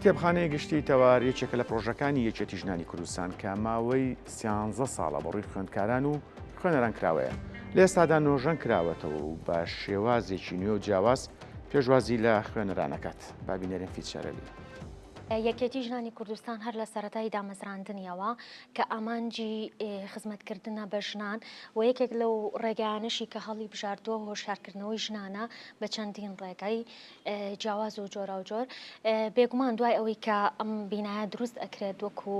کتێبخانەیە گشتی تەوار یەکێکە لە پرۆژەکانی یەکێتی ژنانی کوردستان کە ماوەی 13 ساڵە بەڕووی خوێندکاران و خوێنەران کراوەیە. لە ئێستادا نۆژەن کراوەتەوە و بە شێوازێکی نوێ و جیاواز پێشوازی لە خوێنەرانەکەات. بابینەرێن فیچەرەلی. یەکێتی ژنانی کوردستان هەر لە سەرەتای دامەزراندنیەوە کە ئامانجی خزمەتکردنە بە ژنان و یەکێک لەو ڕێگەیانشی کە هەڵی بژاردووە هۆشیارکردنەوەی ژنانە بە چەندین ڕێگای جیاواز و جۆرا و جۆر. بێگومان دوای ئەوەی کە ئەم بینایە دروست ئەکرێت وەکو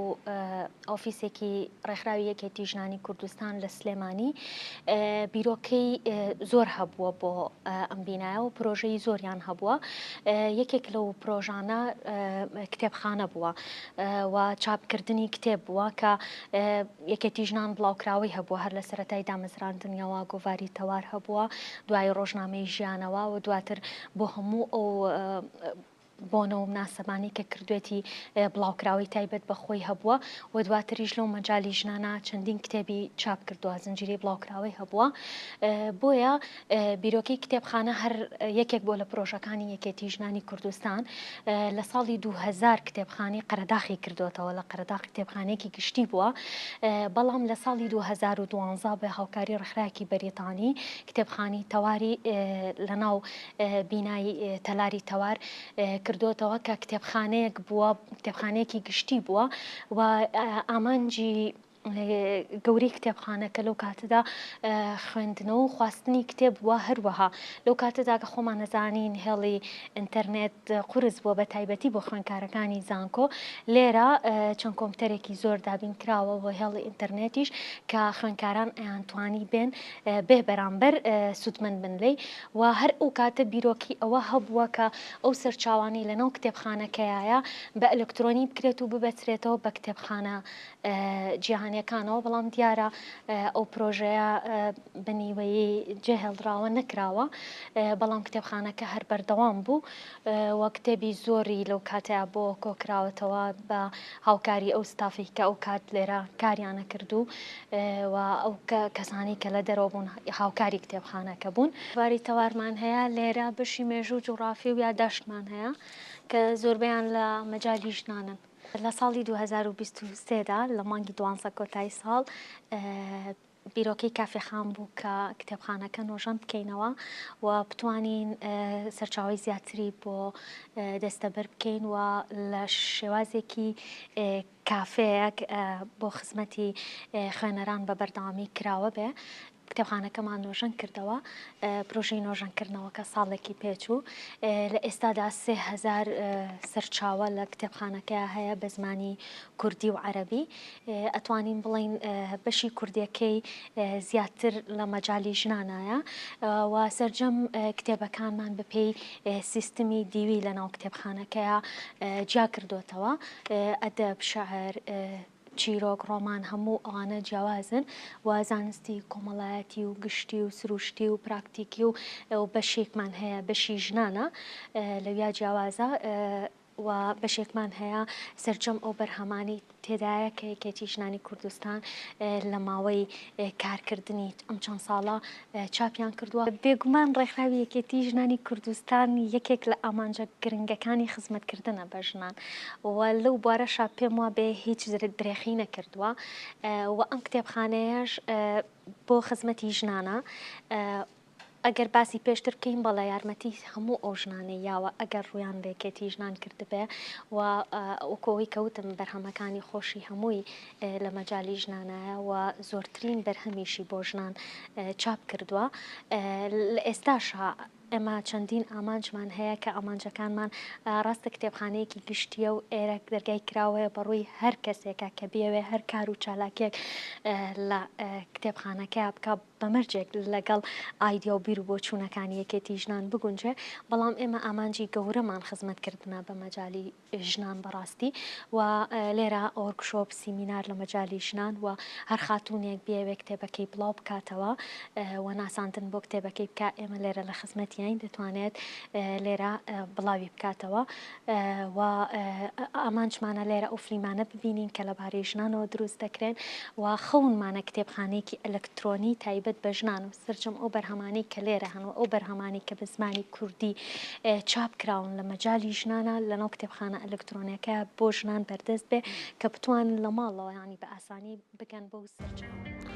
ئۆفیسێکی ڕێکخراوی یەکێتی ژنانی کوردستان لە سلێمانی، بیرۆکەی زۆر هەبووە بۆ ئەم بینایە و پرۆژەی زۆریان هەبووە. یەکێک لەو پرۆژانە کتێبخانە بووە و چاپکردنی کتێب بووە کە یەکێتی ژنان بڵاوکراوی هەبووە هەر لە سەرەتای دامەزراندنیەوە گۆڤاری تەوار هەبووە، دوای ڕۆژنامەی ژیانەوە و دواتر بۆ هەموو ئەو بۆنەوە مناسەبانی کە کردوێتی بڵاوکراوی تایبەت بەخۆی هەبووە و دواتریش لەو مەجای ژنانە چەندین کتێبی چاپ کردووە، زنجیرەی بڵاوکراوی هەبووە. بۆیە بیرۆکەی کتێبخانە هەر یەکێک بۆ لە پرۆژەکانی یەکێتی ژنانی کوردستان لە ساڵی 2000 کتێبخانەی قەرەداخی کردوێتەوە، لە قەرەداخ کتێبخانەیەکی گشتی بووە. بەڵام لە ساڵی 2012 بە هاوکاری ڕێکخراوێکی بەریتانی کتێبخانەی تەواری لەناو بینایی تەلاری تەوار کردوتەوە کە کتێبخانەیەک بووە، کتێبخانەیەکی گشتی بووە و ئامانجی گەورەی کتێبخانەکە لەو کاتەدا خوێندنەوە و خواستنی کتێب وە هەروەها لەو کاتەدا کە خۆمان نەزانین هێڵی ئینتەرنێت قورس بووە بە تایبەتی بۆ خوێندکارەکانی زانکۆ. لێرە چەند کۆمپیوتەرێکی زۆر دابین کراوە بۆ هێڵی ئینتەرنێتیش کە خوێندکاران ئەیانتوانی بێن بێ بەرامبەر سوودمەند بن لێی و هەر ئەو کاتە بیرۆکی ئەوە هەبووە کە ئەو سەرچاوانی لەناو کتێبخانەکەیە بە ئەلکترۆنی بکرێت و ببەچرێتەوە بە کتێبخانە جیهانیەکانەوە. بەڵام دیارە ئەو پرۆژەیە بەنیوەیی جێهێڵراوە نەکراوە، بەڵام کتێبخانەکە هەر بەردەوام بوو و کتێبی زۆری لەو کاتەیە بۆ کۆکراوەتەوە بە هاوکاری ئەو ستافی کە ئەو کات لێرە کاریانە کردو و ئەو کەسانی کە لە دەرەوە بوون هاوکاری کتێبخانەکە بوون. واری تەوارمان هەیە لێرە بەشی مێژوو و جوغرافی و یادداشتمان هەیە کە زۆربیان لە مەجای ژنانن. لە ساڵی 2023دا لە مانگی 12 کۆتایی ساڵ بیرۆکەی کافێخان بوو کە کتێبخانەکە نۆژەن بکەینەوە و بتوانین سەرچاوی زیاتری بۆ دەستەبەر بکەین و لە شێوازێکی کافەیەک بۆ خزمەتی خوێنەران بە بەردەوامی کراوە بێ. کتێبخانەکەمان نۆژەن کردەوە، پرۆژەی نۆژەنکردنەوەکە ساڵێکی پێچوو. لە ئێستادا 3000 سەرچاوە لە کتێبخانەکە هەیە بە زمانی کوردی و عەرەبی. ئەتوانین بڵین بەشی کوردیەکەی زیاتر لە مەجای ژنانایە و سەرجەم کتێبەکانمان بەپێی سیستمی دیوی لەناو کتێبخانەکەیە جیا کردوتەوە. ئەدەب، شەعر، چیرۆک، ڕۆمان هەموو ئەوانە جیاوازن و زانستی کۆمەڵایەتی و گشتی و سروشتی و پراکتیکی و بەشێکمان هەیە بەشی ژنانە لەویا جیاوازە و بەشێکمان هەیە سەرجەم ئەو بەرهەمانی تێدایە کە یەکێتی ژنانی کوردستان لە ماوەی کارکردنی ئەم چەند ساڵە چاپیان کردووە. بێگومان ڕێکخراوی یەکێتی ژنانی کوردستان یەکێک لە ئامانجە گرنگەکانی خزمەتکردنە بە ژنان و لەو بوارەشا پێم وە بێ هیچ درێخی نەکردووە و ئەم کتێبخانەیەش بۆ خزمەتی ژنانە. ئەگەر باسی پێشتر بکەین بەڵێ یارمەتی هەموو ئەو ژنانەی یاوە ئەگەر ڕویان لێکێتی ژنان کردبێ و ئەوکۆی کەوتم بەرهەمەکانی خۆشی هەمووی لە مەجای ژنانایە و زۆرترین بەرهەمیشی بۆ ژنان چاپ کردووە. لە ئێستاشە ئێمە چەندین ئامانجمان هەیە کە ئامانجەکانمان ڕاستە کتێبخانەیەکی گشتیە و ئێرە دەرگای کراوەیە بەڕووی هەر کەسێکە کە بێوێ هەر کار و چالاکێک لە کتێبخانەکە بکە بەمەرجێک لەگەڵ ئایدیا و بیر و بۆچوونەکانی یەکێتی ژنان بگونجێ. بەڵام ئێمە ئامانجی گەورەمان خزمەتکردنە بە مەجای ژنان بەڕاستی و لێرە ئۆرکشۆپ سیمینار لە مەجای ژنان و هەر خاتوونێک بێوێ کتێبەکەی بڵاو بکاتەوە و ناساندن بۆ کتێبەکەی بکە ئێمە لێرە لە خزمەتی زیاتیان دەتوانێت لێرە بڵاوی بکاتەوە و ئامانجمانە لێرە ئەو فلیمانە ببینین کە لەبارەی ژنانەوە دروست دەکرێن و خەونمانە کتێبخانەیەکی ئەلکترۆنی تایبەت بە ژنان و سرجەم ئەو بەرهەمانی کە لێرە هەنوو ئەو بەرهەمانی کە بە زمانی کوردی چاپ کراون لە مەجای ژنانە لەناو کتێبخانە ئەلکترۆنیەکە بۆ ژنان بەردەست بێ کە بتوانن لە ماڵەوە ینی بە ئاسانی بگەن بەو سەرچاو.